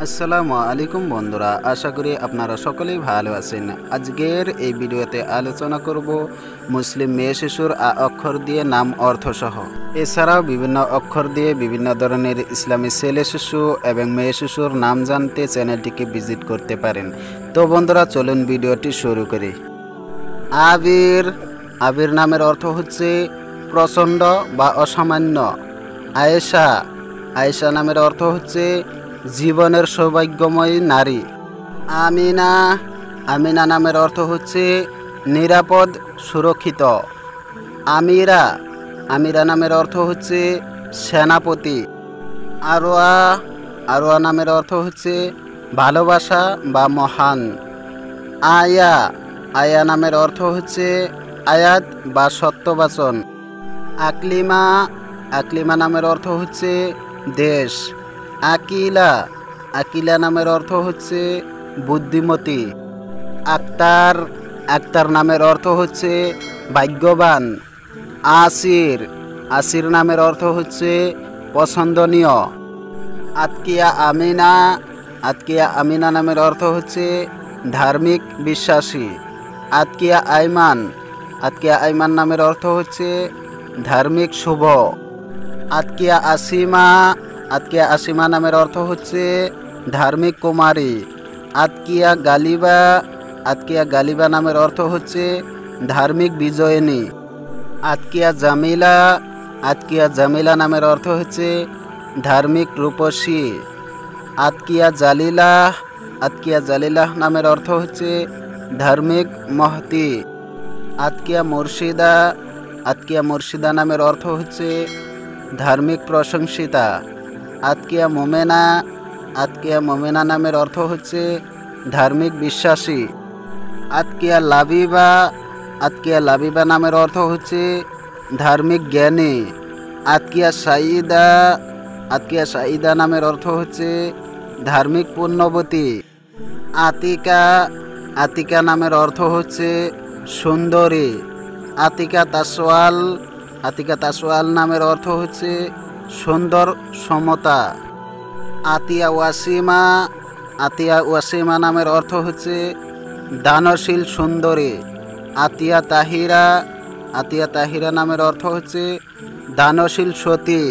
আসসালামু আলাইকুম বন্ধুরা, আশা করি আপনারা সকলেই ভালো আছেন। আজকের এই ভিডিওতে আলোচনা করব মুসলিম মেয়ে শিশুর আ অক্ষর দিয়ে নাম অর্থসহ। এছাড়াও বিভিন্ন অক্ষর দিয়ে বিভিন্ন ধরনের ইসলামী ছেলে শিশু এবং মেয়ে শিশুর নাম জানতে চ্যানেলটিকে ভিজিট করতে পারেন। তো বন্ধুরা, চলুন ভিডিওটি শুরু করি। আবির। আবির নামের অর্থ হচ্ছে প্রচণ্ড বা অসামান্য। আয়েশা। আয়েশা নামের অর্থ হচ্ছে জীবনের সৌভাগ্যময়ী নারী। আমিনা। আমিনা নামের অর্থ হচ্ছে নিরাপদ, সুরক্ষিত। আমিরা। আমিরা নামের অর্থ হচ্ছে সেনাপতি। আরোয়া। আরোয়া নামের অর্থ হচ্ছে ভালোবাসা বা মহান। আয়া। আয়া নামের অর্থ হচ্ছে আয়াত বা সত্যবাচন। আকলিমা। আকলিমা নামের অর্থ হচ্ছে দেশ। আকিলা। আকিলা নামের অর্থ হচ্ছে বুদ্ধিমতী। আক্তার। আক্তার নামের অর্থ হচ্ছে ভাগ্যবান। আসির। আসির নামের অর্থ হচ্ছে পছন্দনীয়। আতকিয়া আমিনা। আতকিয়া আমিনা নামের অর্থ হচ্ছে ধার্মিক বিশ্বাসী। আতকিয়া আইমান। আতকিয়া আইমান নামের অর্থ হচ্ছে ধার্মিক শুভ। আতকিয়া আসিমা। আতকিয়া আসিমা নামের অর্থ হচ্ছে ধার্মিক কুমারী। আতকিয়া গালিবা। আতকিয়া গালিবা নামের অর্থ হচ্ছে ধার্মিক বিজয়িনী। আতকিয়া জামিলা। আতকিয়া জামিলা নামের অর্থ হচ্ছে ধার্মিক রূপসী। আতকিয়া জালিলাহ। আতকিয়া জালিলাহ নামের অর্থ হচ্ছে ধার্মিক মহতি। আতকিয়া মুর্শিদা। আতকিয়া মুর্শিদা নামের অর্থ হচ্ছে ধার্মিক প্রশংসিতা। আতকিয়া মোমেনা। আতকিয়া মোমেনা নামের অর্থ হচ্ছে ধার্মিক বিশ্বাসী। আতকিয়া লাবিবা। আতকিয়া লাবিবা নামের অর্থ হচ্ছে ধার্মিক জ্ঞানী। আতকিয়া সাইদা। আতকিয়া সাইদা নামের অর্থ হচ্ছে ধার্মিক পুণ্যবতী। আতিকা। আতিকা নামের অর্থ হচ্ছে সুন্দরী। আতিকা তাসওয়াল। আতিকা তাসওয়াল নামের অর্থ হচ্ছে সুন্দর সমতা। আতিয়া ওয়াসিমা। আতিয়া ওয়াসিমা নামের অর্থ হচ্ছে দানশীল সুন্দরী। আতিয়া তাহিরা। আতিয়া তাহিরা নামের অর্থ হচ্ছে দানশীল সতী।